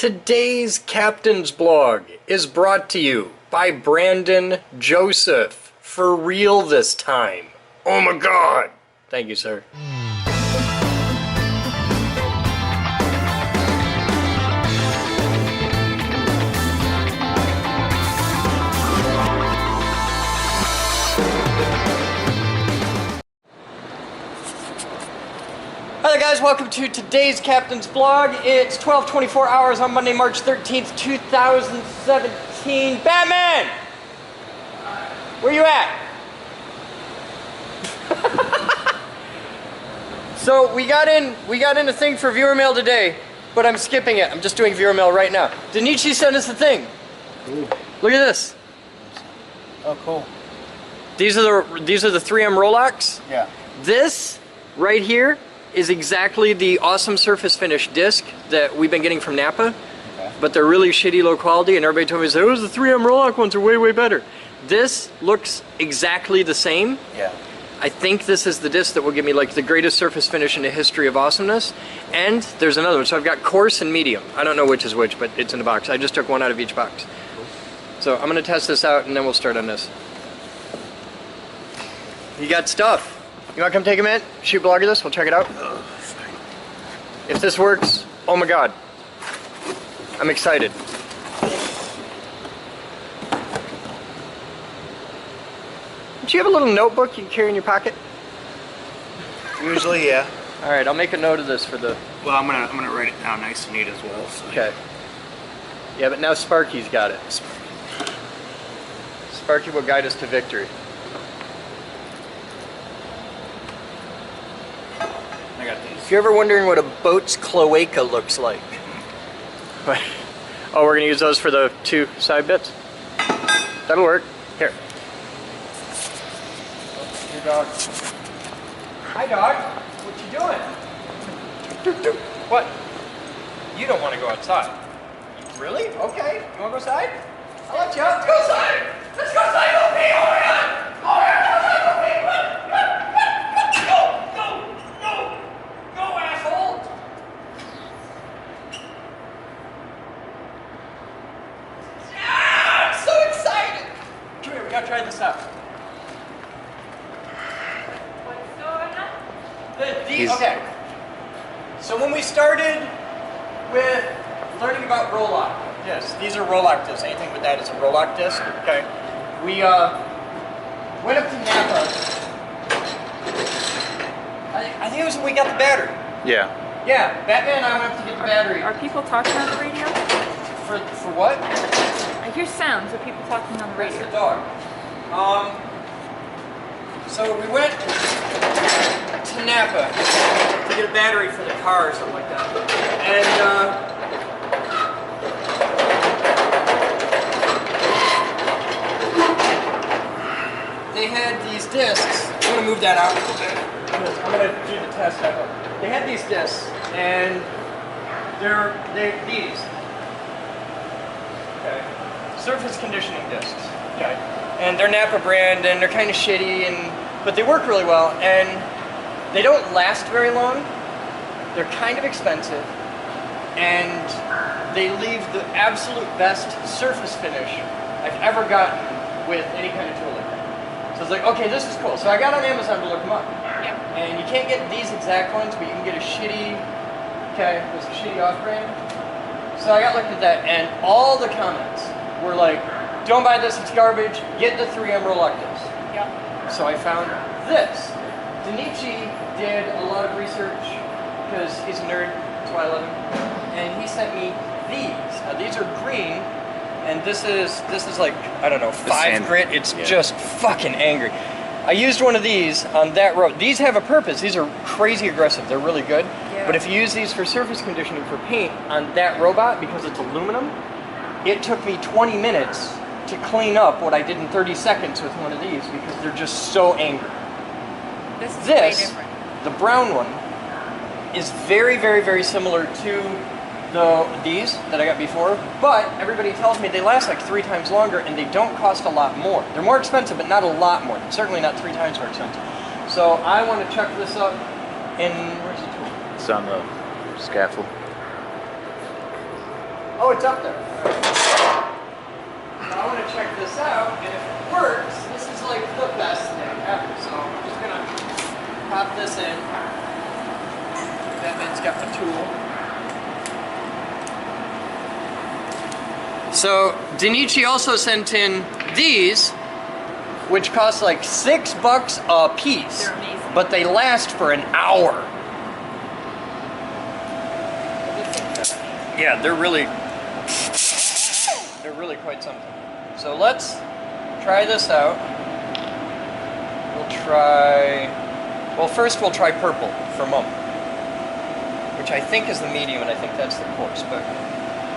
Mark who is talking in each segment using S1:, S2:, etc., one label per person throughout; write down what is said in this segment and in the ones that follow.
S1: Today's Captain's Blog is brought to you by Brandon Joseph. For real this time. Oh my god! Thank you, sir. Hi guys, welcome to today's Captain's Blog. It's 12:24 hours on Monday, March 13th, 2017. Batman! Where you at? So we got in a thing for viewer mail today, but I'm skipping it. I'm just doing viewer mail right now. Danichi sent us the thing. Ooh. Look at this.
S2: Oh, cool.
S1: These are the 3M Rolox.
S2: Yeah.
S1: This right here is exactly the awesome surface finish disc that we've been getting from Napa, okay. But they're really shitty low quality, and everybody told me, oh, the 3M Rolox ones are way, way better. This looks exactly the same.
S2: Yeah.
S1: I think this is the disc that will give me like the greatest surface finish in the history of awesomeness. And there's another one. So I've got coarse and medium. I don't know which is which, but it's in the box. I just took one out of each box. Cool. So I'm gonna test this out and then we'll start on this. You got stuff. You wanna come take a minute? Shoot blogger this, we'll check it out. If this works, oh my god. I'm excited. Do you have a little notebook you can carry in your pocket?
S2: Usually, yeah.
S1: Alright, I'll make a note of this for the...
S2: Well, I'm gonna write it down nice and neat as well. So.
S1: Okay. Yeah, but now Sparky's got it. Sparky will guide us to victory.
S2: I got these.
S1: If you're ever wondering what a boat's cloaca looks like. Oh, we're gonna use those for the two side bits? That'll work. Here. Your dog. Hi, dog. What you doing? What? You don't want to go outside. Really? Okay. You want to go outside? I'll let you out. Let's go outside. Let's go outside. Go pee. Oh my god. Oh my god. Go, asshole. Yeah, I'm so excited. Come here. We gotta try this out. Okay, so when we started with learning about Rolock discs, these are Rolock discs, anything with that is a Rolock disc, okay? We went up to Napa, I think it was when we got the battery.
S2: Yeah.
S1: Yeah, Batman and I went up to get the battery.
S3: Are people talking on the radio?
S1: For what?
S3: I hear sounds of people talking on the radio.
S1: That's the dog. So we went to Napa to get a battery for the car or something like that. And they had these discs. I'm going to move that out a little bit because I'm going to do the test out. They had these discs and they're these. Okay. Surface conditioning discs. Okay. And they're Napa brand and they're kind of shitty but they work really well, and they don't last very long. They're kind of expensive, and they leave the absolute best surface finish I've ever gotten with any kind of tool like that. So I was like, okay, this is cool. So I got on Amazon to look them up.
S3: Yep.
S1: And you can't get these exact ones, but you can get a shitty, okay, it was a shitty off-brand. So I got looked at that, and all the comments were like, don't buy this, it's garbage, get the 3M Rolock disc.
S3: Yep.
S1: So I found this. Danichi did a lot of research because he's a nerd, that's why I love him. And he sent me these. Now these are green, and this is like, I don't know, 5 grit. It's just fucking angry. I used one of these on that road. These have a purpose. These are crazy aggressive. They're really good.
S3: Yeah.
S1: But if you use these for surface conditioning for paint on that robot, because it's aluminum, it took me 20 minutes to clean up what I did in 30 seconds with one of these because they're just so angry.
S3: This is way different.
S1: The brown one, is very, very, very similar to these that I got before, but everybody tells me they last like 3 times longer and they don't cost a lot more. They're more expensive, but not a lot more. Certainly not 3 times more expensive. So I want to chuck this up in, where's the tool?
S2: It's on the scaffold.
S1: it's up there. So I want to check this out, and if it works, this is like the best thing ever. So I'm just gonna pop this in. Batman's got the tool. So Denichi also sent in these, which cost like $6 a piece.
S3: They're amazing.
S1: But they last for an hour. Yeah, they're really quite something. So let's try this out. Well, first we'll try purple for Mum, which I think is the medium, and I think that's the coarse, but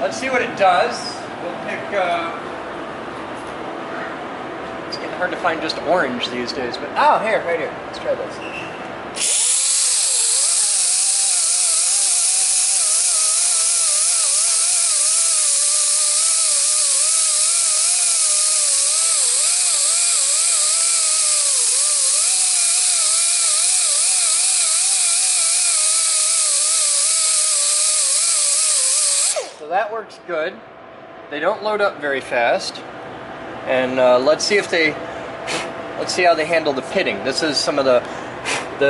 S1: let's see what it does. We'll pick, it's getting hard to find just orange these days, but, oh, here, right here. Let's try this. So that works good. They don't load up very fast. And let's see how they handle the pitting. This is some of the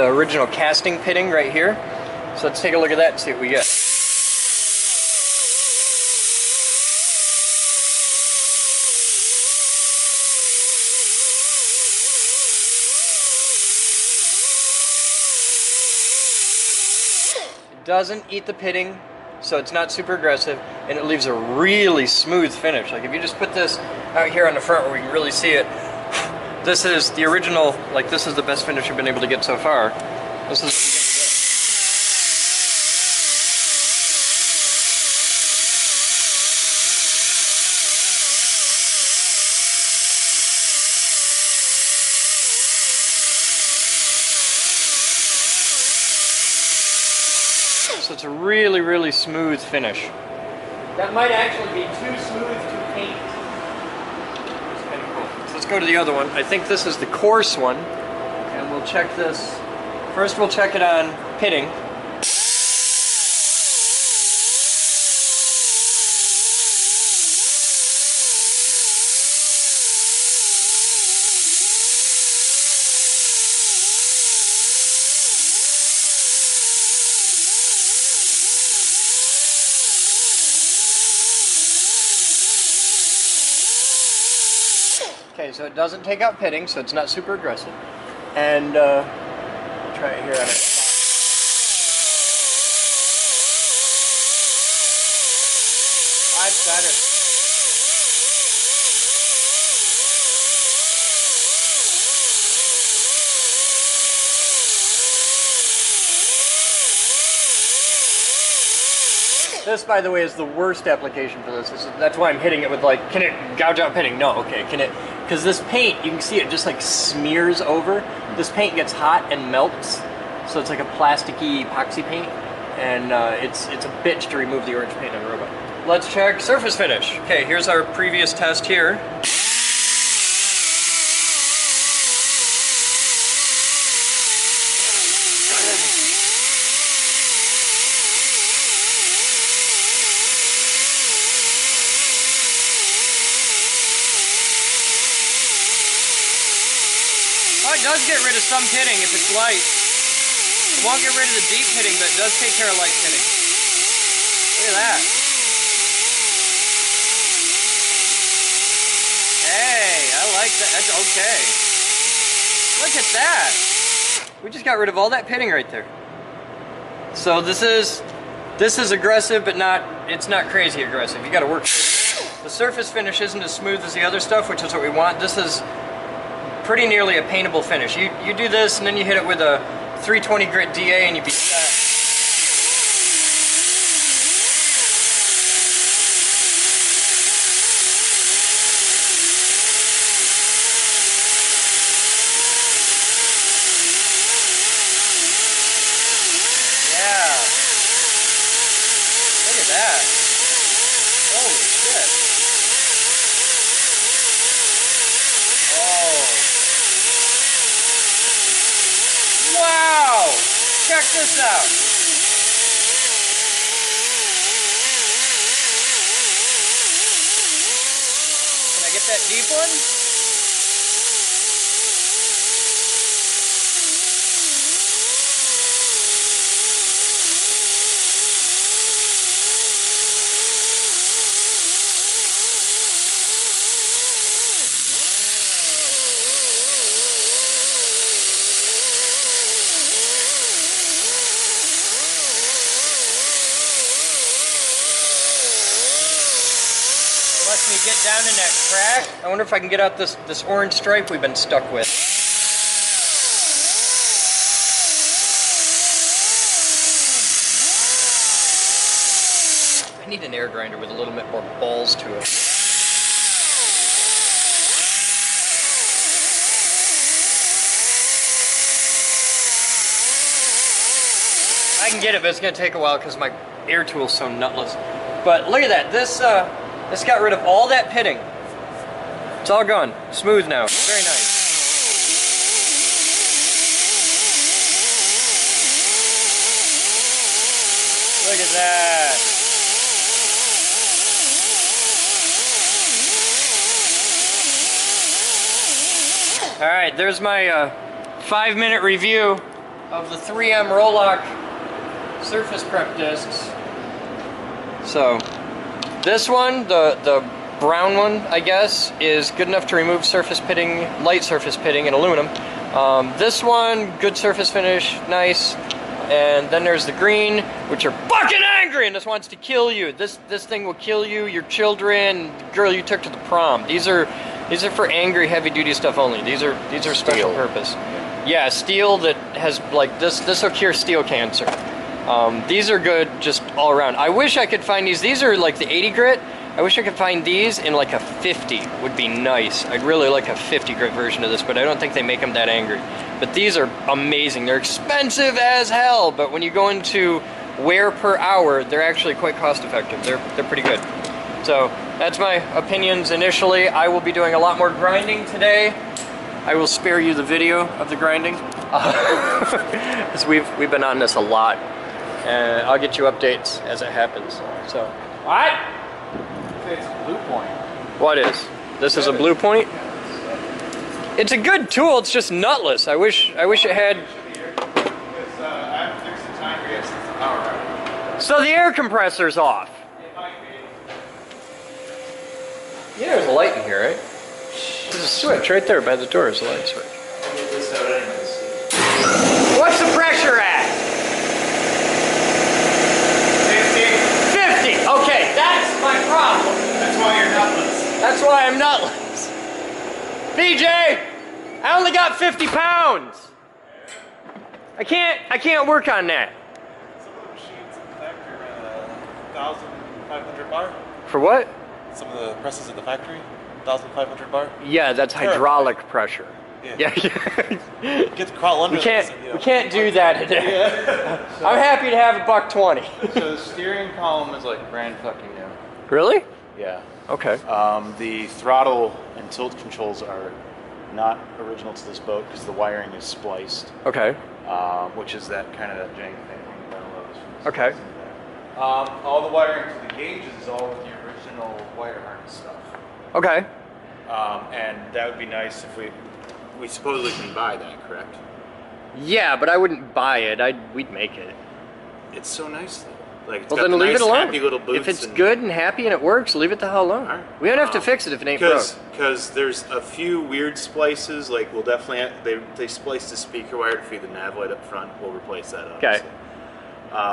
S1: original casting pitting right here. So let's take a look at that and see what we get. It doesn't eat the pitting, so it's not super aggressive, and it leaves a really smooth finish. Like if you just put this out here on the front where we can really see it, this is the original, like this is the best finish we've been able to get so far. This is so it's a really, really smooth finish. That might actually be too smooth to paint. It's kind of cool. So let's go to the other one. I think this is the coarse one, and we'll check this. First we'll check it on pitting. Okay, so it doesn't take out pitting, so it's not super aggressive. And try it here on it. That's better. This, by the way, is the worst application for this. That's why I'm hitting it with like, can it gouge out pitting? No, okay, can it? Because this paint, you can see it just like smears over. This paint gets hot and melts, so it's like a plasticky epoxy paint, and it's a bitch to remove the orange paint on a robot. Let's check surface finish. Okay, here's our previous test here. Oh, it does get rid of some pitting if it's light. It won't get rid of the deep pitting, but it does take care of light pitting. Look at that. Hey, I like that. That's okay. Look at that. We just got rid of all that pitting right there. So this is aggressive, but it's not crazy aggressive. You got to work for it. The surface finish isn't as smooth as the other stuff, which is what we want. This is pretty nearly a paintable finish. You do this and then you hit it with a 320 grit DA and you be set. Yeah. Look at that. Holy shit. Wow! Check this out. get that deep one. Lets me get down in that crack. I wonder if I can get out this orange stripe we've been stuck with. I need an air grinder with a little bit more balls to it. I can get it, but it's gonna take a while because my air tool's so nutless. But look at that, this got rid of all that pitting. It's all gone. Smooth now. Very nice. Look at that. All right, there's my 5-minute review of the 3M Rolock surface prep discs. So, this one, the brown one, I guess, is good enough to remove surface pitting, light surface pitting in aluminum. This one, good surface finish, nice. And then there's the green, which are fucking angry and just wants to kill you. This thing will kill you, your children, the girl you took to the prom. These are for angry, heavy-duty stuff only. These are special purpose. Yeah, steel that has like this will cure steel cancer. These are good just all around. I wish I could find these. These are like the 80 grit. I wish I could find these in like a 50 would be nice. I'd really like a 50 grit version of this, but I don't think they make them that angry. But these are amazing. They're expensive as hell, but when you go into wear per hour, they're actually quite cost effective. They're pretty good. So that's my opinions initially. I will be doing a lot more grinding today. I will spare you the video of the grinding. Because we've been on this a lot. And I'll get you updates as it happens. So, what?
S4: It's a blue point.
S1: What is? This is a blue point? It's a good tool, it's just nutless. I wish it had...
S4: I haven't fixed the timer yet since the power out.
S1: So the air compressor's off.
S4: It might be.
S1: Yeah, there's a light in here, right? There's a switch right there by the door is a light switch.
S4: I'll get this out anyways.
S1: What's the pressure at? 50. Okay, that's my problem.
S4: That's why you're nutless.
S1: That's why I'm nutless. BJ, I only got 50 pounds. I can't work on that.
S4: Some of the machines in the factory ran 1,500 bar.
S1: For what?
S4: Some of the presses at the factory, 1,500 bar.
S1: Yeah, that's hydraulic pressure.
S4: Yeah.
S1: Yeah.
S4: Get to crawl under.
S1: We can't do that today.
S4: Yeah.
S1: I'm happy to have $1.20.
S4: So the steering column is like brand fucking new.
S1: Really?
S4: Yeah.
S1: Okay.
S4: The throttle and tilt controls are not original to this boat because the wiring is spliced.
S1: Okay.
S4: Which is that kind of jank thing.
S1: Okay.
S4: All the wiring to the gauges is all with the original wire harness stuff.
S1: Okay.
S4: And that would be nice if we supposedly can buy that, correct?
S1: Yeah, but I wouldn't buy it. We'd make it.
S4: It's so nice though. Like it's
S1: Well,
S4: got
S1: then
S4: the
S1: leave
S4: nice,
S1: it alone.
S4: happy little boots
S1: If it's
S4: and,
S1: good and happy and it works, leave it the hell alone.
S4: All right.
S1: We don't have to fix it if it ain't broke.
S4: Because there's a few weird splices. Like we'll definitely they spliced the speaker wire to feed the nav light up front. We'll replace that.
S1: Okay.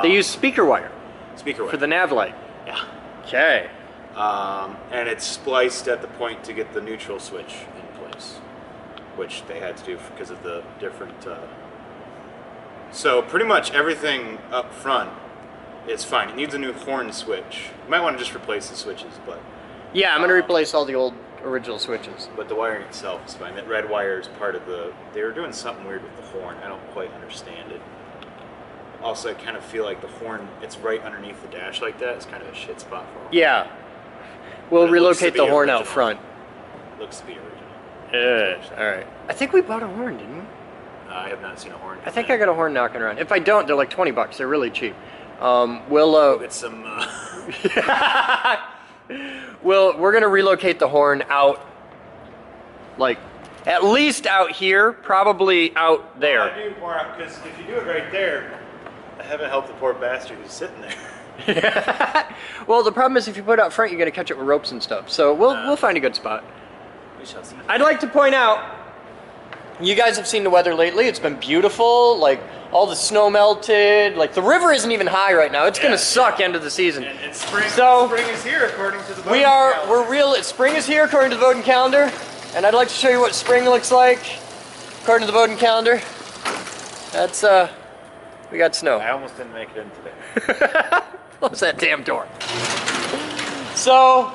S1: They use speaker wire
S4: speaker wire
S1: for the nav light.
S4: Yeah.
S1: Okay.
S4: And it's spliced at the point to get the neutral switch in place, which they had to do because of the different. So pretty much everything up front is fine. It needs a new horn switch. You might want to just replace the switches, but
S1: Yeah, I'm gonna replace all the old original switches.
S4: the wiring itself is fine. That red wire is part of the. They were doing something weird with the horn. I don't quite understand it. Also, I kind of feel like the horn, it's right underneath the dash like that. It's kind of a shit spot for it.
S1: Yeah. We'll
S4: But it looks to
S1: relocate
S4: be
S1: the horn out
S4: original.
S1: front.
S4: Looks to be original.
S1: All right. I think we bought a horn, didn't we?
S4: I have not sing a horn.
S1: I think I got a horn knocking around. If I don't, they're like $20. They're really cheap. We'll
S4: get some.
S1: we're gonna relocate the horn out Like, at least out here, probably out there.
S4: I do more out, because if you do it right there, I haven't helped the poor bastard who's sitting there.
S1: Well, the problem is if you put it out front, you're gonna catch it with ropes and stuff. So we'll find a good spot.
S4: We shall see.
S1: I'd like to point out, you guys have seen the weather lately. It's been beautiful. Like, all the snow melted. Like, the river isn't even high right now. It's gonna suck end of the season.
S4: And spring,
S1: So,
S4: spring is here according to the Boden
S1: spring is here according to the Boden calendar. And I'd like to show you what spring looks like according to the Boden calendar. That's, we got snow.
S4: I almost didn't make it in today.
S1: Close that damn door. So,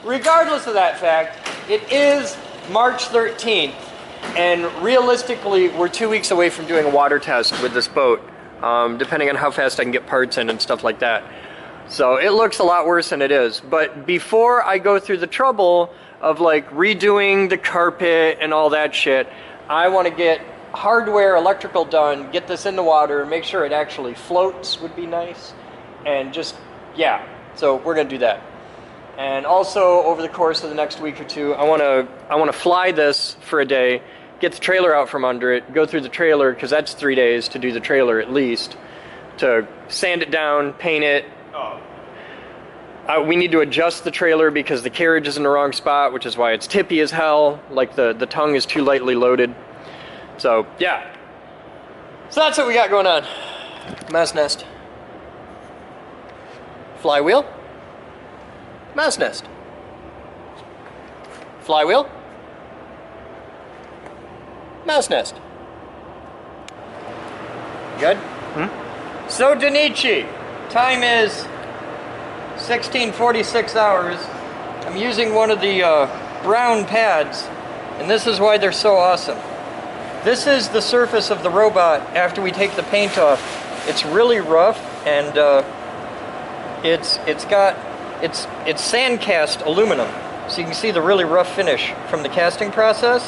S1: regardless of that fact, it is March 13th, and realistically, we're 2 weeks away from doing a water test with this boat, depending on how fast I can get parts in and stuff like that. So it looks a lot worse than it is. But before I go through the trouble of like redoing the carpet and all that shit, I want to get hardware, electrical done, get this in the water, make sure it actually floats would be nice, and just, yeah, so we're gonna do that. And also over the course of the next week or two, I wanna fly this for a day, get the trailer out from under it, go through the trailer, because that's 3 days to do the trailer at least, to sand it down, paint it. We need to adjust the trailer because the carriage is in the wrong spot, which is why it's tippy as hell, like the tongue is too lightly loaded. So, yeah. So that's what we got going on. Mouse nest. Flywheel. Mouse nest. Flywheel. Mouse nest. Good? So, Danichi, time is 16:46 hours. I'm using one of the brown pads, and this is why they're so awesome. This is the surface of the robot after we take the paint off. It's really rough, and it's sand cast aluminum, so you can see the really rough finish from the casting process.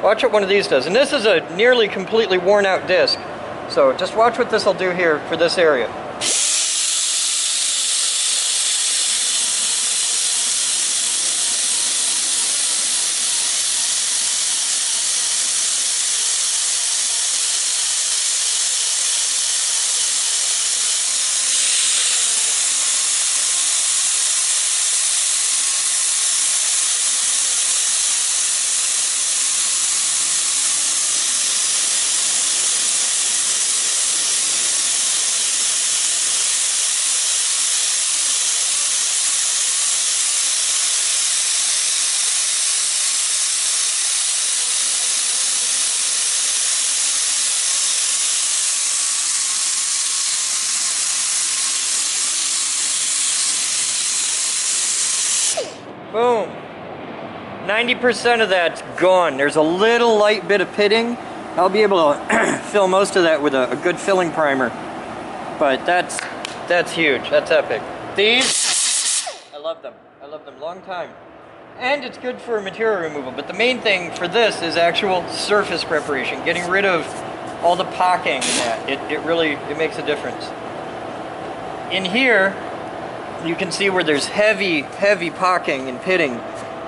S1: Watch what one of these does, and this is a nearly completely worn out disc. So just watch what this will do here for this area. Boom. 90% of that's gone. There's a little light bit of pitting. I'll be able to fill most of that with a good filling primer. But that's huge. That's epic. These, I love them. I love them long time. And it's good for material removal. But the main thing for this is actual surface preparation. Getting rid of all the pocking and that. It really makes a difference. In here, you can see where there's heavy pocking and pitting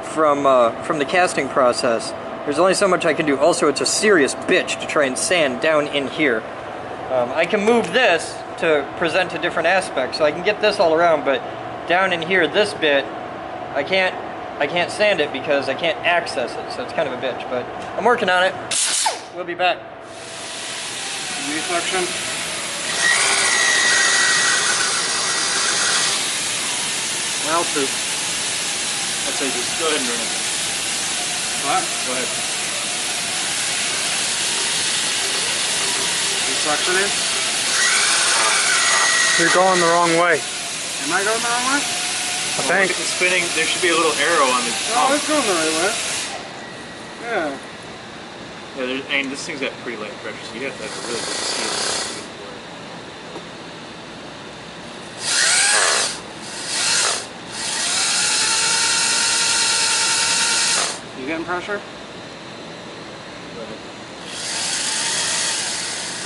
S1: from the casting process. There's only so much I can do. Also, it's a serious bitch to try and sand down in here. I can move this to present a different aspect, so I can get this all around, but down in here, this bit, I can't sand it because I can't access it, so it's kind of a bitch, but I'm working on it. We'll be back.
S2: V-section.
S4: Well, I'd say just go ahead and run it.
S2: What?
S4: Go ahead.
S2: V-sectioning? You're going the wrong way. Am I going the wrong way? I think.
S4: Look at the spinning. There should be a little arrow on the
S2: Oh, it's going the right way. Yeah.
S4: Yeah, and this thing's got pretty light pressure, so you have to have a really good seal.
S2: You getting pressure?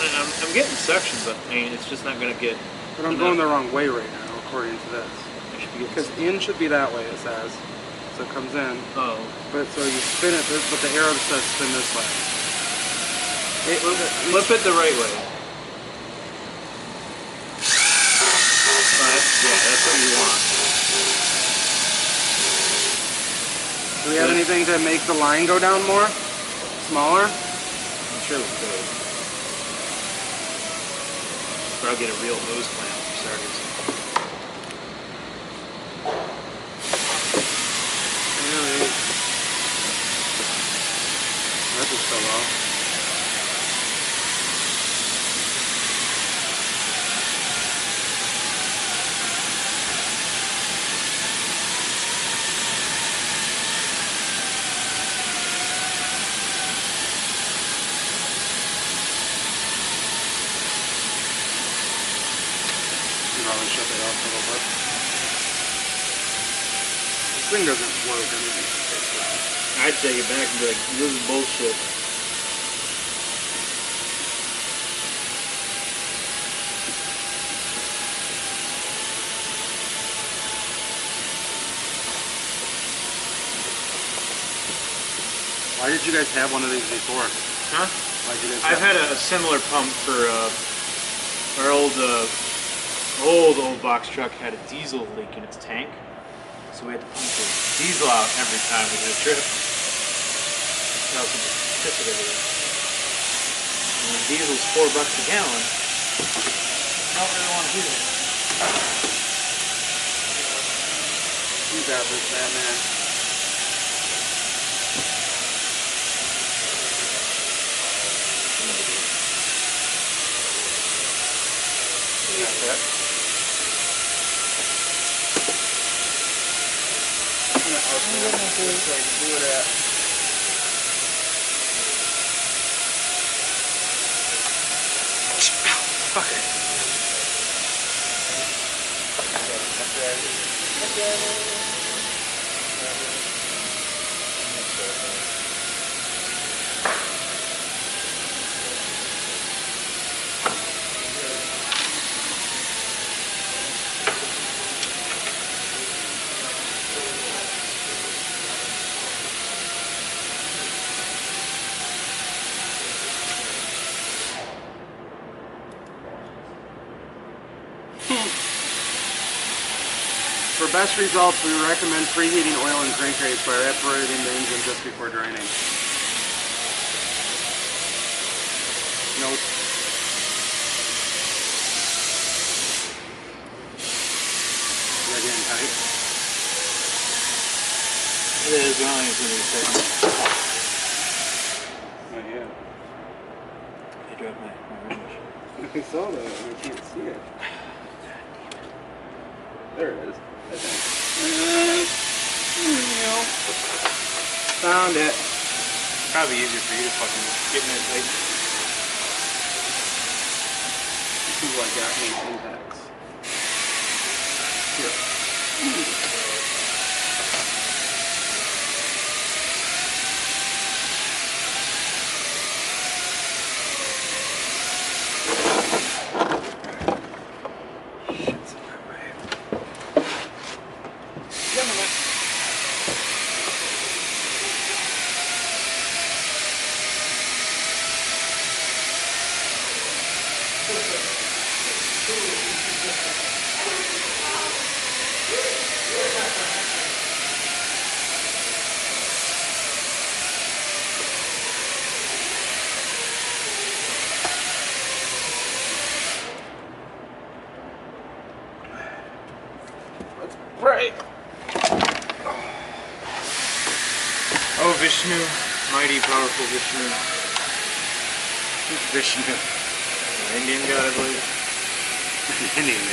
S4: I'm getting suction, but I mean, it's just not going to get.
S2: But I'm going the wrong way right now, according to this.
S4: I should be getting
S2: Because in should be that way, it says. so it comes in.
S5: Oh.
S2: But so you spin it, but the arrow says spin this way.
S5: Flip it the right way. Yeah, that's what you want.
S2: Do we have anything to make the line go down more? Smaller?
S5: I'm sure we could. But I'll get a real hose clamp for starters.
S2: Really? That just fell off. Probably shut it off a little bit. This thing doesn't work. I mean,
S5: I'd take it back and be like, this is bullshit.
S2: why did you guys have one of these before?
S5: Huh?
S2: Why did you guys
S5: I've had a similar pump for our old box truck had a diesel leak in its tank, so we had to pump the diesel out every time we did a trip. Else it just piss it everywhere. And when diesel's $4 a gallon, I don't really want to do that.
S2: You got this, Batman. You got that. Do it at.
S5: Fucker.
S2: For best results, we recommend preheating oil and crankcase by evaporating the engine just before draining. Nope. Is that getting tight?
S5: It is, but I don't think it's going to be tight.
S2: Not yet.
S5: I dropped my wrench.
S2: I saw that. I can't see it. There it is. I think. Found it.
S5: Probably easier for you to fucking get in there tight.
S2: This is what got me impacts. Here. Right.
S5: Oh, Vishnu. Mighty, powerful Vishnu.
S2: Vishnu.
S5: Indian god, I believe.
S2: Indian.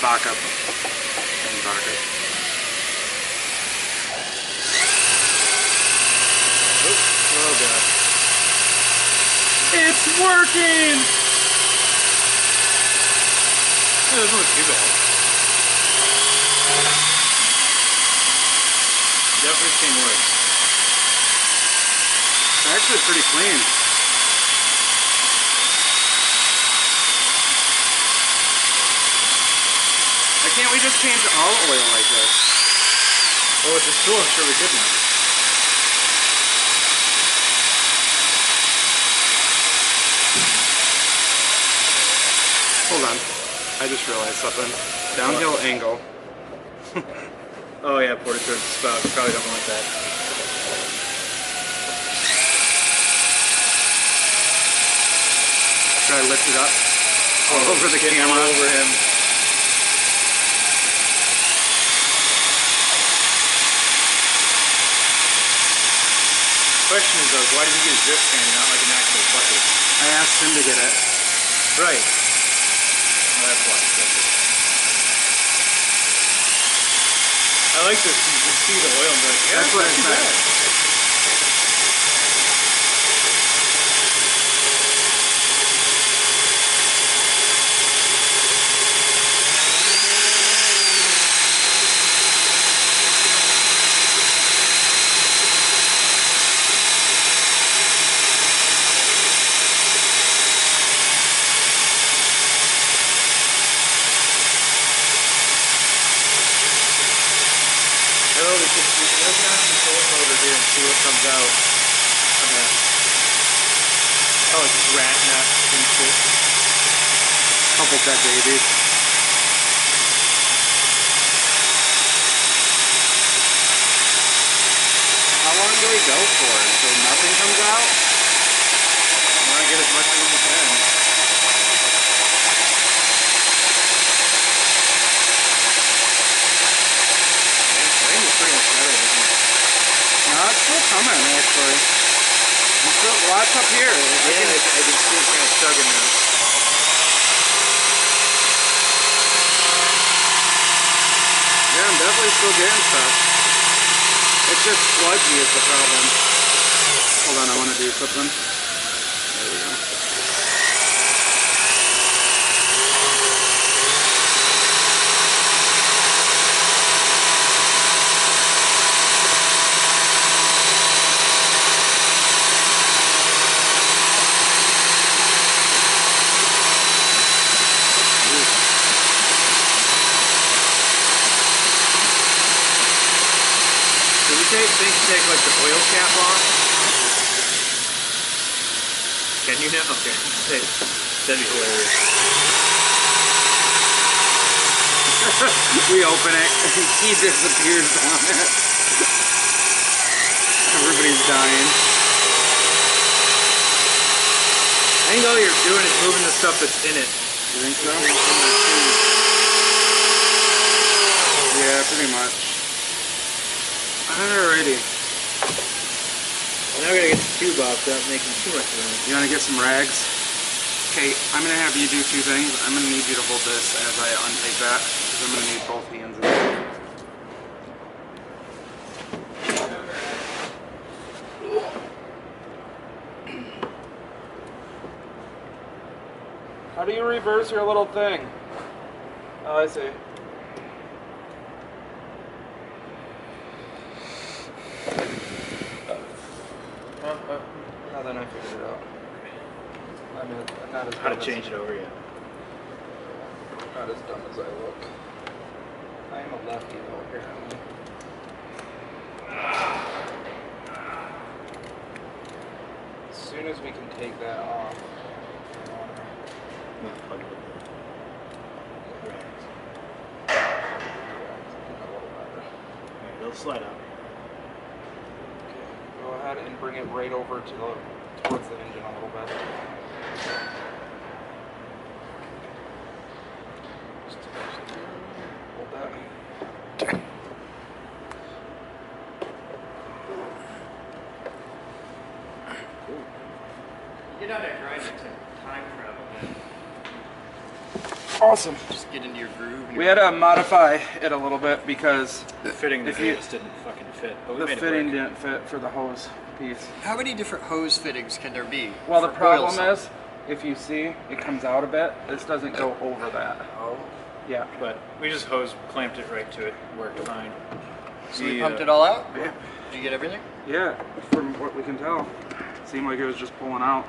S2: Baka. And Baka.
S5: Oh, god.
S2: It's working!
S5: It doesn't look too bad. Definitely seen worse.
S2: It's actually pretty clean. Why can't we just change all oil like this?
S5: Well, with this tool, I'm sure we could now.
S2: Hold on. I just realized something. Downhill angle.
S5: Oh yeah, pour it towards the spout. You probably don't want that.
S2: Should I lift it up? All over the
S5: Getting
S2: camera.
S5: all over him. The question is though, why did he get a drip can and not like an actual bucket?
S2: I asked him to get it.
S5: Right. Well, that's why. I like this. You can see the oil and be like, yeah,
S2: That's what
S5: not
S2: I
S5: too
S2: said.
S5: bad. See what comes out. Oh, it's just rat nuts and shit.
S2: Couple dead babies. How long do we go for until nothing comes out?
S5: I want to get as much as we can. I think it's pretty much better, isn't it?
S2: No, it's still coming actually. There's still lots up here.
S5: Yeah, I can see it kind of chugging now.
S2: Yeah, I'm definitely still getting stuff. It's just sludgy is the problem. Hold on, I want to do something. There we go.
S5: Think take like the oil cap off. Can you now? Okay. That'd be hilarious.
S2: We open it, he disappears on it. Everybody's dying.
S5: I think all you're doing is moving the stuff that's in it.
S2: You think so? Yeah, pretty much. Alrighty.
S5: Now we gotta get the tube off without making too much noise.
S2: You wanna get some rags? Okay, I'm gonna have you do two things. I'm gonna need you to hold this as I untake that, because I'm gonna need both hands of it. How do you reverse your little thing? Oh, I see. Now then I figured it out. I mean, I'm not as
S5: How to
S2: dumb
S5: change it over yet.
S2: Not as dumb as I look. I am a lefty though, apparently. As soon as we can take that off.
S5: It'll slide out.
S2: Go ahead and bring it right over to towards the engine a little bit. Hold that.
S1: You get out of grinding to time travel.
S2: Awesome.
S1: Just get into your groove. And
S2: We had to modify it a little bit because
S5: The fitting in the
S2: If you-
S5: case didn't fucking fit, but we
S2: the
S5: made
S2: fitting
S5: it work.
S2: didn't fit for the hose piece.
S1: How many different hose fittings can there be?
S2: Well, the
S1: for oil
S2: problem is, if you see, it comes out a bit. This doesn't go over that.
S1: Oh.
S2: Yeah.
S5: But we just clamped it right to it, worked fine.
S1: So we pumped it all out?
S2: Yeah.
S1: Did you get everything?
S2: Yeah, from what we can tell. Seemed like it was just pulling out.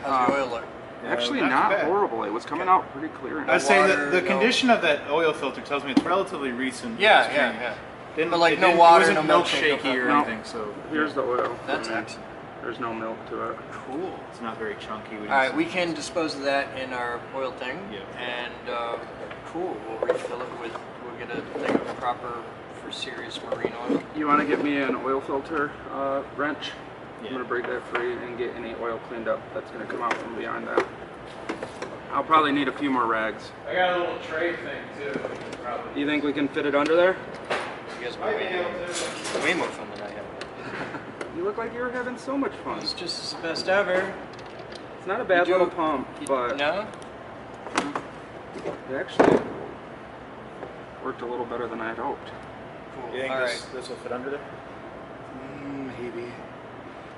S1: How's the oil look?
S2: Actually,
S5: not too
S2: not
S5: bad.
S2: horrible. It was coming out pretty clear.
S5: I was saying
S1: water,
S5: the
S1: no.
S5: condition of that oil filter tells me it's relatively recent.
S1: Yeah,
S5: it's
S1: yeah,
S5: changed.
S1: yeah.
S5: Didn't,
S1: But, like,
S5: it
S1: no
S5: didn't-
S1: water,
S5: it wasn't
S1: no
S5: milk
S1: milkshake,
S5: shaky or
S2: no-
S5: anything, so
S2: Here's the oil.
S1: That's
S2: I mean,
S1: excellent.
S2: There's no milk to it.
S1: Cool.
S5: it's not very chunky.
S1: All right, we can dispose of that in our oil thing.
S5: Yeah.
S1: And cool, we'll refill it with. We'll get a thing of proper for serious marine oil.
S2: You want to get me an oil filter wrench?
S5: Yeah.
S2: I'm gonna break that free and get any oil cleaned up that's gonna come out from behind that. I'll probably need a few more rags.
S5: I got a little tray thing too. Probably.
S2: You think we can fit it under there?
S1: You guys might be way more fun than I have.
S2: You look like you were having so much fun.
S1: It's just the best ever.
S2: It's not a bad
S1: You do-
S2: little pump, but
S1: No?
S2: it actually worked a little better than I had hoped.
S1: Cool.
S5: You think
S1: All
S5: this,
S1: right.
S5: this will fit under there?
S2: Maybe.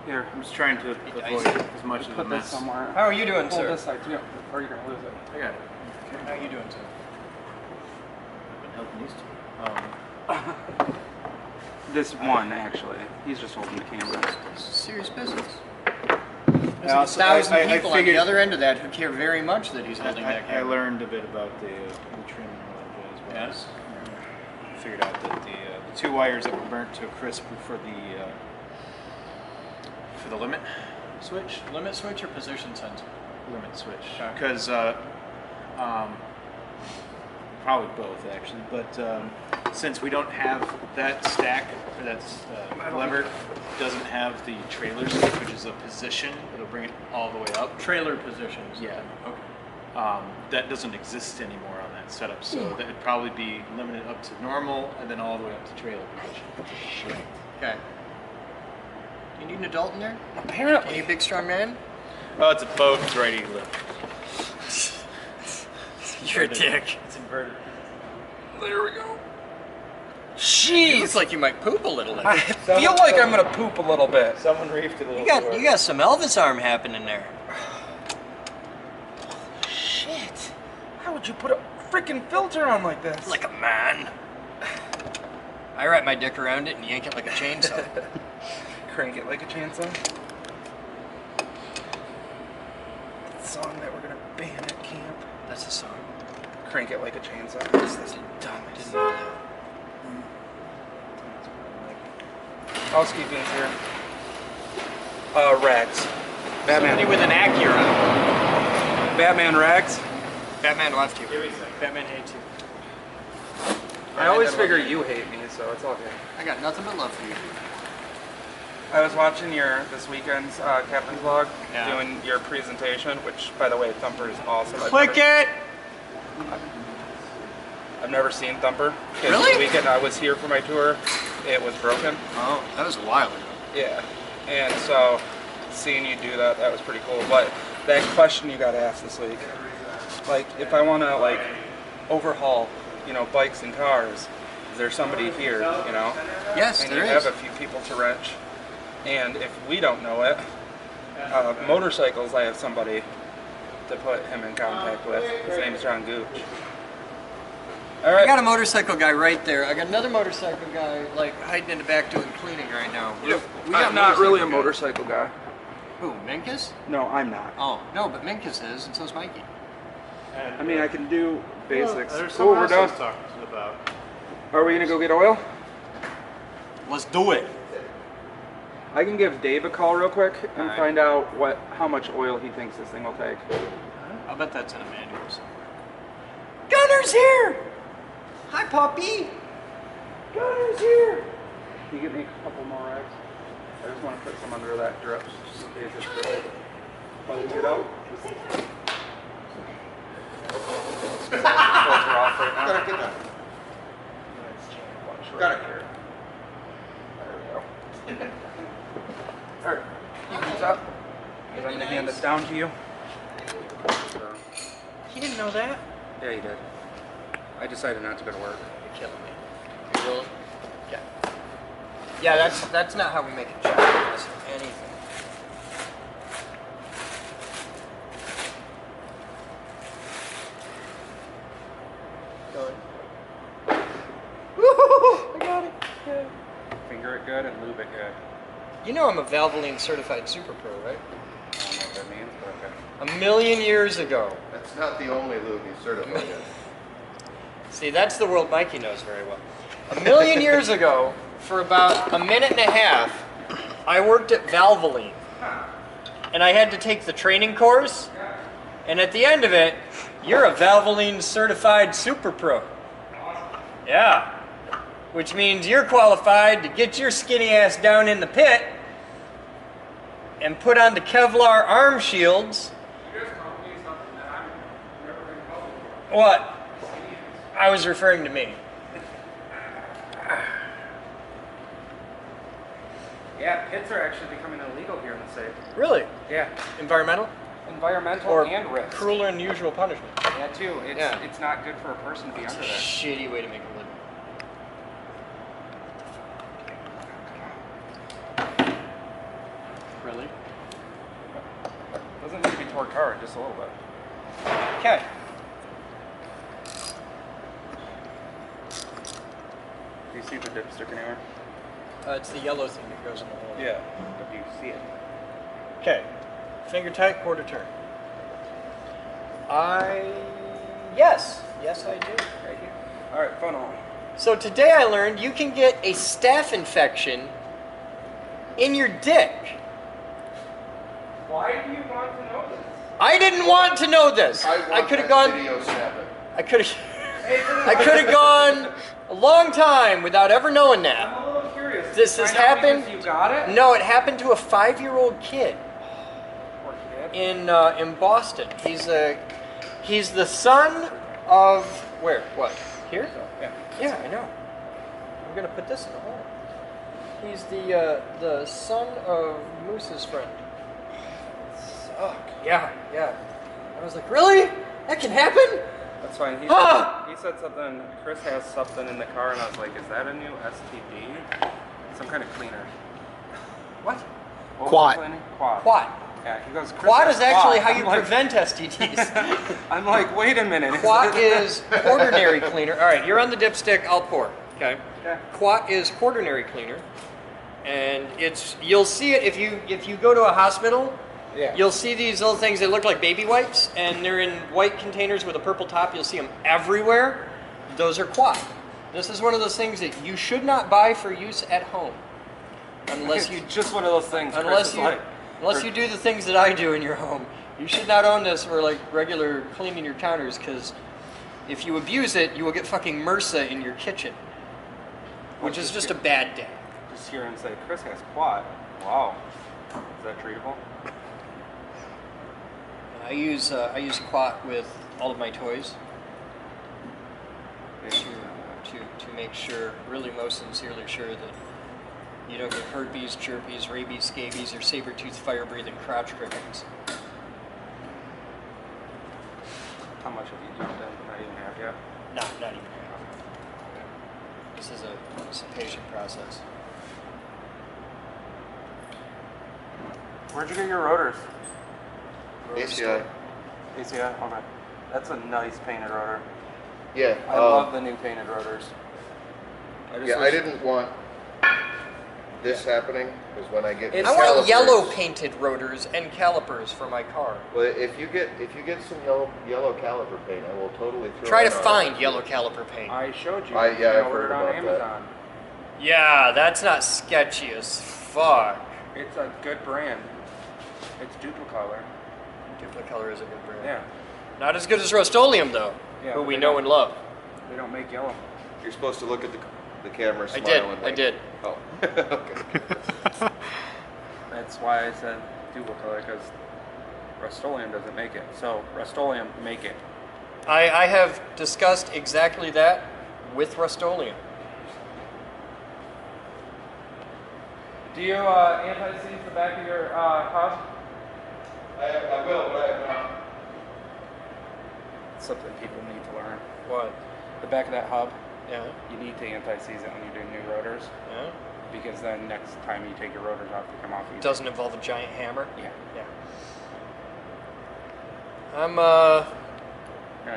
S2: Here,
S5: I'm just trying to avoid as much of a
S2: put this
S5: mess.
S2: somewhere.
S1: How are you doing,
S2: Hold
S1: sir?
S2: this side too, or you're gonna lose it.
S5: I got it.
S1: How are you doing, sir?
S5: I've been helping these two.
S2: This one, actually. He's just holding the camera.
S1: This is serious business. There's
S5: Now,
S1: like 1,000
S5: I
S1: people on the
S5: figured-
S1: other end of that who care very much that he's holding that
S5: I
S1: camera.
S5: learned a bit about the trim and all that as well.
S1: Yes?
S5: I figured out that the two wires that were burnt to a crisp were for the limit
S1: Limit switch or position sensor?
S5: switch.
S1: Okay.
S5: Because probably both actually, but since we don't have that stack or that lever doesn't have the trailer switch, which is a position, it'll bring it all the way up.
S1: Trailer positions.
S5: Yeah.
S1: Okay.
S5: That doesn't exist anymore on that setup, so that would probably be limited up to normal and then all the way up to trailer position.
S1: Okay. You need an adult in there?
S2: Apparently.
S1: You big strong man?
S5: Oh, it's a boat. It's ready to lift.
S1: You're a dick.
S5: It's inverted.
S2: There we go.
S1: Jeez. Looks like you might poop a little.
S2: I feel like I'm gonna poop a little bit.
S5: Someone reefed it a little.
S1: You got some Elvis arm happening there.
S2: Shit. How would you put a freaking filter on like this?
S1: Like a man. I wrap my dick around it and yank it like a chainsaw.
S2: Crank it like a chainsaw. The song that we're gonna ban at camp.
S1: That's the song.
S2: Crank it like a chainsaw. It's this dumb.
S1: Didn't know that.
S2: Housekeeping here. Rags.
S1: Somebody
S2: Batman.
S1: with an Acura.
S2: Batman rags.
S1: Batman left you. Batman hates you.
S2: I always figure you hate me, so it's all good.
S1: I got nothing but love for you.
S2: I was watching your this weekend's captain's vlog,
S1: Yeah.
S2: doing your presentation, which, by the way, Thumper is awesome.
S1: Click it!
S2: I've never seen Thumper. 'Cause
S1: Really?
S2: The weekend I was here for my tour, it was broken.
S1: Oh, that was a while ago.
S2: Yeah, and so seeing you do that, that was pretty cool. But that question you got asked this week, like if I want to like overhaul, bikes and cars, is there somebody here,
S1: Yes,
S2: and
S1: there
S2: you
S1: is.
S2: have a few people to wrench. And if we don't know it, motorcycles, I have somebody to put him in contact with. His name's John Gooch. All
S1: I
S2: right.
S1: got a motorcycle guy right there. I got another motorcycle guy like hiding in the back doing cleaning right now. We got
S2: I'm not really a
S1: motorcycle
S2: motorcycle guy.
S1: guy. Who, Minkus?
S2: No, I'm not.
S1: Oh, no, but Minkus is, and so's Mikey.
S2: I mean, I can do basics.
S5: There's
S2: Cool, we're
S5: someone else
S2: done.
S5: I was talking about.
S2: Are we gonna go get oil?
S1: Let's do it.
S2: I can give Dave a call real quick and
S1: Alright.
S2: find out how much oil he thinks this thing will take.
S1: I'll bet that's in a manual somewhere. Gunner's here! Hi, puppy! Gunner's here!
S2: Can you get me a couple more rags? I just want to put some under that drip, just in case it's really buzzing it out. Filter off right now.
S6: Gotta get that. Got it.
S2: There we go. Alright, keep up. I'm going to hand this down to you. So,
S1: He didn't know that?
S2: yeah, you did. I decided not to go to work.
S1: You're killing me. You really? Yeah. Yeah, that's not how we make a job or anything. Woo-hoo-hoo! I got it. Yeah.
S2: Finger it good and lube it good.
S1: You know I'm a Valvoline certified super pro, right?
S2: I don't know what that means, but okay.
S1: A million years ago.
S6: That's not the only lube you certified in.
S1: See, that's the world Mikey knows very well. A million years ago, for about a minute and a half, I worked at Valvoline. And I had to take the training course. And at the end of it, you're a Valvoline certified super pro. Yeah. Which means you're qualified to get your skinny ass down in the pit and put on the Kevlar arm shields. What? I was referring to me.
S2: Yeah, pits are actually becoming illegal here in the state.
S1: Really?
S2: Yeah,
S1: Environmental?
S2: environmental
S1: Or
S2: and risk.
S1: cruel and unusual punishment?
S2: Yeah, too.
S1: Yeah.
S2: It's not good for a person to be
S1: It's a
S2: under that.
S1: shitty way to make a living. Really?
S2: Doesn't need to be torqued hard, just a little bit.
S1: Okay.
S2: Do you see the dipstick anywhere?
S1: It's the yellow thing that goes in the hole.
S2: Yeah. But do you see it?
S1: Okay. Finger tight, quarter turn. Yes. Yes, I do.
S2: Right here. All right, funnel.
S1: So today I learned you can get a staph infection in your dick.
S2: Why do you want to know this?
S1: I didn't want to know this. I could have gone. I could have. I could have gone a long time without ever knowing that.
S2: I'm a little curious.
S1: This
S2: Did you
S1: has
S2: find out
S1: happened.
S2: because you got it?
S1: No, it happened to a 5-year-old kid
S2: Poor kid.
S1: in Boston. He's the son of where? What? Here?
S2: Yeah.
S1: Yeah, I know. I'm gonna put this in the hole. He's the son of Moose's friend. Suck. Yeah, yeah. I was like, really? That can happen?
S2: That's fine. He,
S1: Ah!
S2: said, he said something. Chris has something in the car, and I was like, "Is that a new STD? Some kind of cleaner?"
S1: What?
S2: What was
S6: Quat.
S2: the cleaning? Quat.
S1: Quad.
S2: Yeah. He goes. Chris
S1: Quad
S2: has
S1: is actually
S2: quat."
S1: how you
S2: I'm like-
S1: prevent STDs.
S2: I'm like, wait a minute.
S1: Quat is quaternary cleaner. All right, you're on the dipstick. I'll pour. Okay.
S2: Okay.
S1: Quat is quaternary cleaner, and you'll see it if you go to a hospital.
S2: Yeah.
S1: You'll see these little things that look like baby wipes, and they're in white containers with a purple top. You'll see them everywhere. Those are quat. This is one of those things that you should not buy for use at home, unless you
S2: just one of those things. Chris is
S1: unless you do the things that I do in your home. You should not own this for like regular cleaning your counters, because if you abuse it, you will get fucking MRSA in your kitchen, which is just a bad day.
S2: Just hear him say, "Chris has quat." Wow. Is that treatable?
S1: I use quat with all of my toys to make sure, really most sincerely sure, that you don't get herpes, chirpies, rabies, scabies, or saber-toothed fire-breathing crotch crickets.
S2: How much have you jumped in? Not even half yet.
S1: Not even half. This is a patient process.
S2: Where'd you get your rotors?
S6: ACI.
S2: ACI? Okay. That's a nice painted rotor.
S6: Yeah.
S2: I love the new painted rotors.
S6: I didn't want this happening because when I get
S1: I want
S6: calipers-
S1: yellow painted rotors and calipers for my car.
S6: Well, if you get some yellow caliper paint, I will totally throw.
S1: Try to
S6: it on.
S1: find yellow caliper paint.
S2: I showed you.
S6: I've
S2: You can
S6: heard
S2: order it on
S6: about that.
S2: Amazon.
S1: Yeah, that's not sketchy as fuck.
S2: It's a good brand. It's Duplicolor.
S1: Duplicolor is a good brand.
S2: Yeah.
S1: Not as good as Rust-Oleum though,
S2: Yeah,
S1: who
S2: but
S1: we
S2: they
S1: know
S2: don't-
S1: and love.
S2: They don't make yellow.
S6: You're supposed to look at the camera,
S1: I
S6: smile,
S1: did.
S6: and
S1: I
S6: wink.
S1: did.
S6: Oh. Okay.
S2: That's why I said Duplicolor, because Rust-Oleum doesn't make it. So Rust-Oleum make it.
S1: I have discussed exactly that with Rust-Oleum.
S2: Do you anti-seize the back of your hub?
S6: I will, but I have not.
S2: Something people need to learn.
S1: What?
S2: The back of that hub,
S1: Yeah.
S2: you need to anti-seize it when you do new rotors,
S1: Yeah.
S2: because then next time you take your rotors off, they come off easy.
S1: Doesn't involve a giant hammer.
S2: Yeah.
S1: Yeah. I'm
S2: Not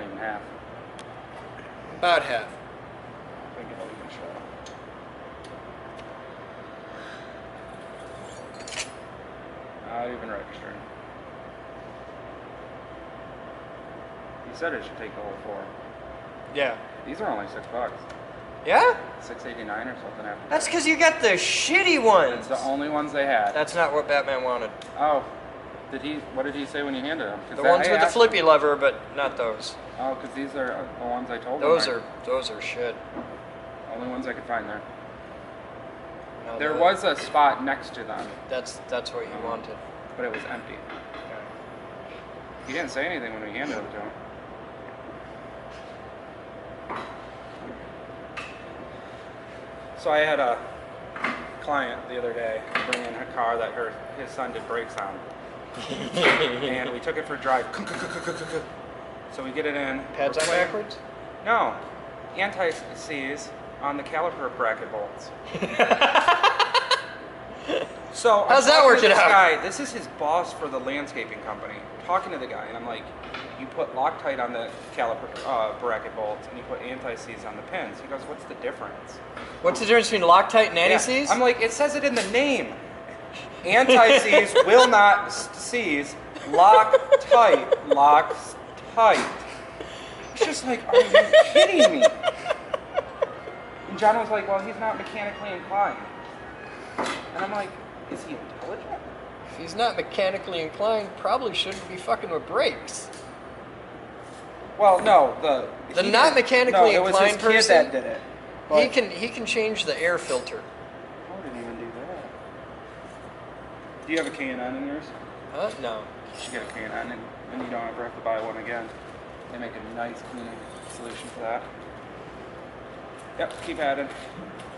S2: even half.
S1: about half.
S2: I think it'll even show. Not even registering. You said it should take the whole 4.
S1: Yeah.
S2: These are only $6.
S1: Yeah?
S2: $689 or something after.
S1: That's because you got the shitty ones.
S2: It's the only ones they had.
S1: That's not what Batman wanted.
S2: Oh, what did he say when you handed them?
S1: The ones with the flippy lever, but not those.
S2: Oh, because these are the ones I told
S1: Those
S2: him.
S1: those are shit.
S2: Only ones I could find there.
S1: No,
S2: There was a spot next to them,
S1: That's what you wanted.
S2: but it was empty. He didn't say anything when we handed them to him. So I had a client the other day bring in a car that his son did brakes on. And we took it for a drive. So we get it in.
S1: Pads on backwards?
S2: No. Anti-seize on the caliper bracket bolts. So
S1: How's
S2: I'm
S1: that
S2: talking to
S1: working
S2: this
S1: out?
S2: guy, this is his boss for the landscaping company. Talking to the guy, and I'm like, you put Loctite on the caliper bracket bolts, and you put anti-seize on the pins. He goes, what's the difference?
S1: What's the difference between Loctite and anti-seize?
S2: I'm like, it says it in the name. Anti-seize will not seize. Loctite locks tight. It's just like, are you kidding me? And John was like, well, he's not mechanically inclined. And I'm like, is he intelligent?
S1: If he's not mechanically inclined, probably shouldn't be fucking with brakes.
S2: Well, no,
S1: The not mechanically
S2: it was
S1: inclined
S2: his kid
S1: person,
S2: that did it.
S1: He can change the air filter.
S2: I didn't even do that. Do you have a K&N in yours?
S1: Huh? No.
S2: You should get a K&N, and you don't ever have to buy one again. They make a nice cleaning solution for that. Yep, keep adding.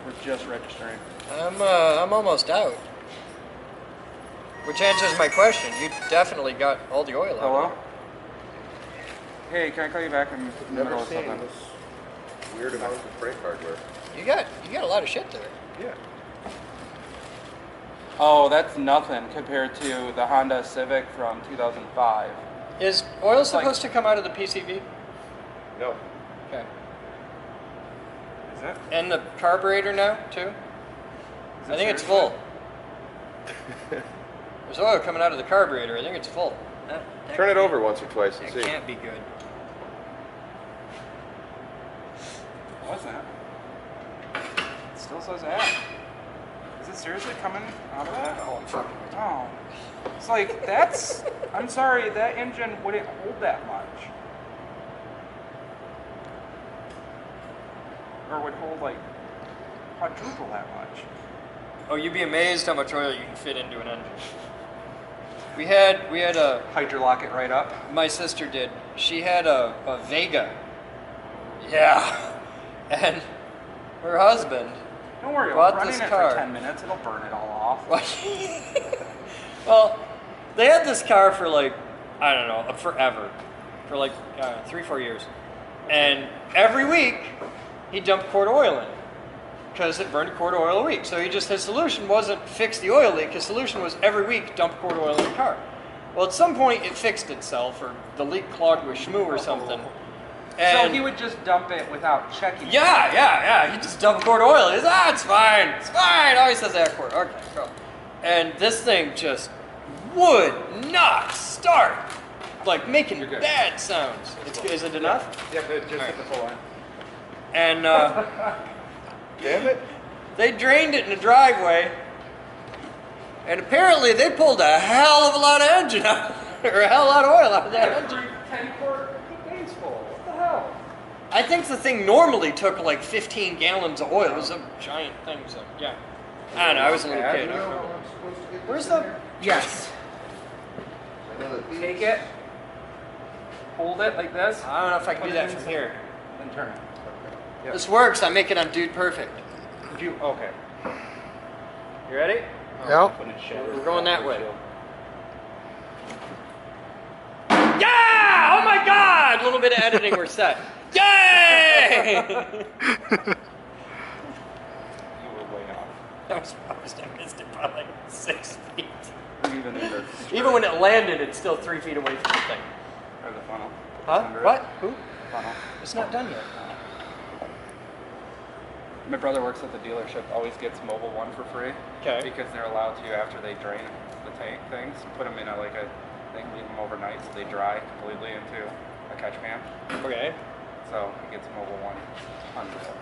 S2: We're just registering.
S1: I'm almost out. Which answers my question. You definitely got all the oil out.
S2: Hello? Hey, can I call you back? I'm in the middle
S6: Never
S2: of
S6: seen
S2: something.
S6: this weird amount of brake hardware.
S1: You got a lot of shit there.
S6: Yeah.
S2: Oh, that's nothing compared to the Honda Civic from 2005.
S1: Is oil
S2: It's like-
S1: supposed to come out of the PCV?
S6: No.
S1: Okay.
S2: Is it?
S1: And the carburetor now too? I think it's full. There's oil coming out of the carburetor. I think it's full. That
S6: Turn it
S1: can't-
S6: over once or twice and
S1: That
S6: see.
S1: can't be good.
S2: What's that? It still says add. Is it seriously coming out of that?
S1: Oh, I'm fucking with you.
S2: Oh. It's like, that's... I'm sorry, that engine wouldn't hold that much. Or would hold, like, quadruple that much.
S1: Oh, you'd be amazed how much oil you can fit into an engine. We had a...
S2: Hydrolock it right up.
S1: My sister did. She had a Vega. Yeah. And her husband...
S2: Don't worry,
S1: Bought
S2: running
S1: this
S2: it
S1: car.
S2: for 10 minutes, it'll burn it all off.
S1: Well, they had this car for like, I don't know, forever. For like 3-4 years. And every week, he dumped a quart of oil in it. Because it burned a quart of oil a week. So his solution wasn't fix the oil leak. His solution was every week dump a quart of oil in the car. Well, at some point, it fixed itself, or the leak clogged with shmoo or something. And
S2: So he would just dump it without checking.
S1: Yeah. He just dumped a quart of oil. He says, it's fine. It's fine. Always says that quart. Okay, cool. And this thing just would not start. Like making
S2: You're good.
S1: bad sounds. Is it enough?
S2: Yeah, but just hit the full line.
S1: And
S6: Damn it.
S1: they drained it in the driveway. And apparently they pulled a hell of a lot of engine out, or a hell of a lot of oil out of that engine.
S2: 10-quart days full. What the hell?
S1: I think the thing normally took like 15 gallons of oil. It was a giant thing, so yeah. I don't know, I was a little kid. I don't remember. Where's the...
S2: Yes.
S6: I know that these-
S2: Take it. Hold it like this.
S1: I don't know if I can do that from here.
S2: Then turn it. Yep.
S1: This works, I make it on Dude Perfect.
S2: Okay.
S1: You ready?
S6: Yeah.
S1: We're going that way. Yeah! Oh my god! A little bit of editing, we're set. Yay!
S2: You were way off.
S1: I missed it by like 6 feet.
S2: Even in the
S1: Even when it landed, it's still 3 feet away from the thing.
S2: or the funnel.
S1: Huh?
S2: Under
S1: What?
S2: it.
S1: Who?
S2: Funnel.
S1: It's not done yet.
S2: My brother works at the dealership. Always gets Mobile One for free.
S1: Okay.
S2: Because they're allowed to after they drain the tank things, put them in a thing, leave them overnight so they dry completely into a catch pan.
S1: Okay.
S2: So he gets Mobile One under it.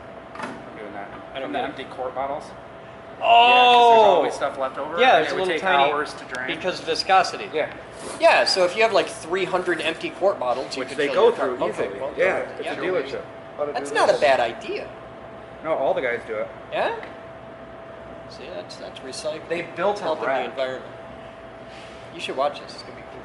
S2: He doing that.
S1: I don't
S2: From the
S1: get it.
S2: empty quart bottles. Yeah, 'cause there's
S1: Oh!
S2: always stuff left over.
S1: Yeah,
S2: and
S1: it's
S2: it
S1: a
S2: would
S1: little
S2: take
S1: tiny.
S2: hours to drain.
S1: Because viscosity.
S2: Yeah,
S1: Yeah, so if you have like 300 empty quart bottles, you
S2: which
S1: could
S2: they
S1: fill
S2: go
S1: your
S2: through
S1: car.
S2: easily.
S1: Okay, well,
S2: Yeah,
S1: yeah.
S2: it's a dealership.
S1: That's not a bad idea.
S2: No, all the guys do it.
S1: Yeah? See, that's recycling.
S2: They built a
S1: helping the
S2: rack.
S1: environment. You should watch this. It's gonna be cool.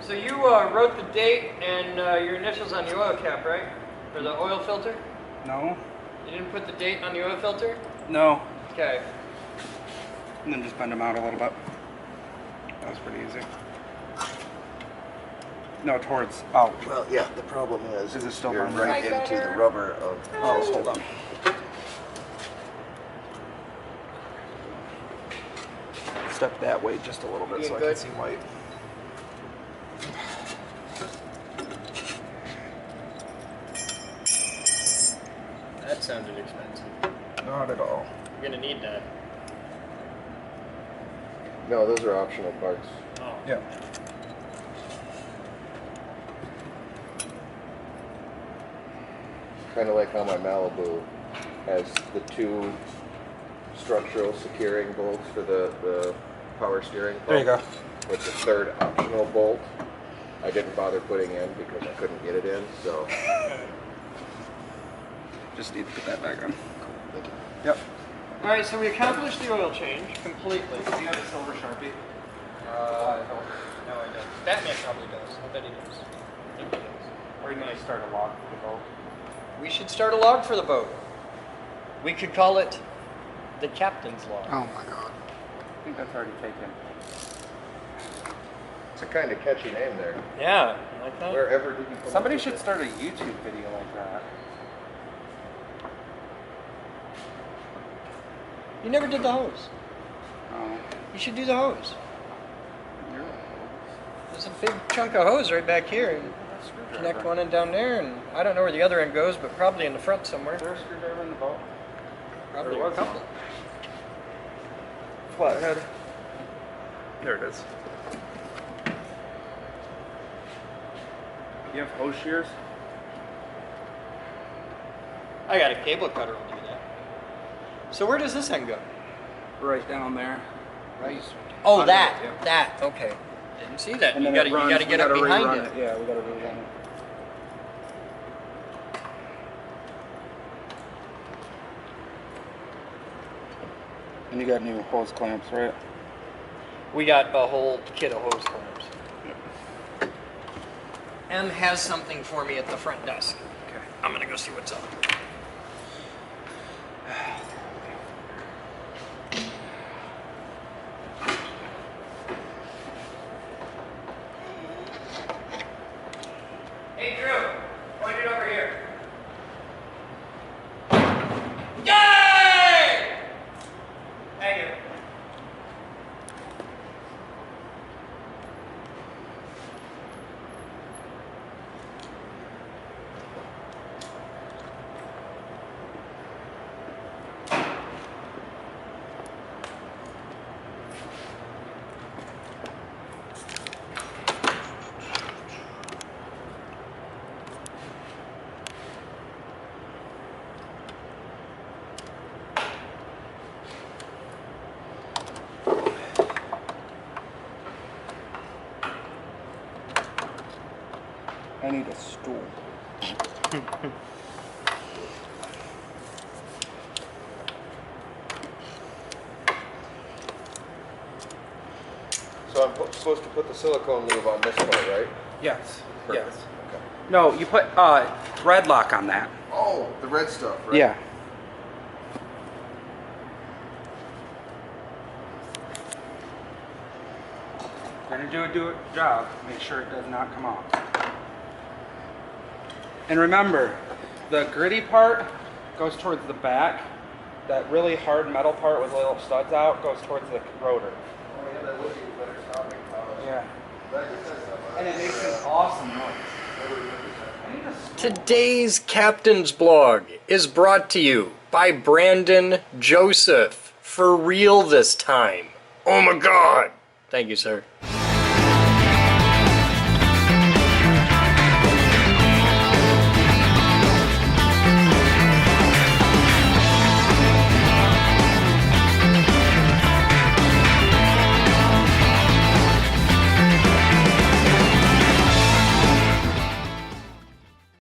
S1: So you wrote the date and your initials on the oil cap, right? Or the oil filter?
S2: No,
S1: You didn't put the date on the oil filter?
S2: no.
S1: Okay.
S2: And then just bend them out a little bit. That was pretty easy. No, towards out.
S6: Well, yeah, the problem is
S2: Is it still
S6: you're
S2: on?
S6: right
S1: Right
S6: into the
S1: there.
S6: rubber of
S2: Oh, hold on. Step that way just a little bit so I can see white.
S1: That sounded expensive.
S2: Not at all.
S1: You're gonna need that.
S6: No, those are optional parts.
S1: Oh.
S2: Yeah.
S6: Kind of like how my Malibu has the two structural securing bolts for the power steering pump.
S2: There you go.
S6: With the third optional bolt, I didn't bother putting in because I couldn't get it in. So,
S2: Just need to put that back on.
S6: thank you.
S2: Yep.
S1: All right, so we accomplished the oil change completely.
S2: Do you have a silver Sharpie?
S1: No, I don't. Batman probably does. I bet he does. I think he does.
S2: Or you may start a log for the boat.
S1: We should start a log for the boat. We could call it the captain's log.
S2: Oh my god. I think that's already taken.
S6: It's a kind of catchy name there.
S1: Yeah, you like that?
S6: Wherever did you come
S2: Somebody
S6: up with
S2: should
S6: it?
S2: start a YouTube video like that.
S1: You never did the hose.
S2: Oh.
S1: You should do the hose.
S2: You're
S1: There's a big chunk of hose right back here, and connect one end down there, and I don't know where the other end goes, but probably in the front somewhere.
S2: Is there a screwdriver in the boat?
S1: Probably
S2: There
S1: a
S2: was.
S1: couple.
S2: Flathead. There it is. You have hose shears?
S1: I got a cable cutter will do that. So where does this end go?
S2: Right down there.
S1: Right. Oh,
S2: Under
S1: that.
S2: it, yeah.
S1: That. Okay. Didn't see that.
S2: And
S1: You
S2: then
S1: gotta,
S2: it
S1: you
S2: runs,
S1: gotta
S2: we
S1: get up
S2: gotta
S1: behind
S2: rerun
S1: it.
S2: Yeah, we gotta rerun it. And you got new hose clamps, right?
S1: We got a whole kit of hose clamps. M has something for me at the front desk.
S2: Okay.
S1: I'm gonna go see what's up. Hey Drew, point it over here. Yay! Thank you.
S2: I need a stool.
S6: So I'm supposed to put the silicone lube on this part, right?
S2: Yes.
S6: Perfect.
S2: Yes.
S6: Okay.
S2: No, you put red lock on that.
S6: Oh, the red stuff, right?
S2: Yeah. Gonna do a job. Make sure it does not come off. And remember, the gritty part goes towards the back. That really hard metal part with little studs out goes towards the rotor.
S6: Oh, yeah, that would be better stopping power.
S2: Yeah.
S6: That just says something.
S2: And it makes an awesome noise. I need a stool.
S1: Today's Captain's Blog is brought to you by Brandon Joseph For real this time. Oh my god. Thank you, sir.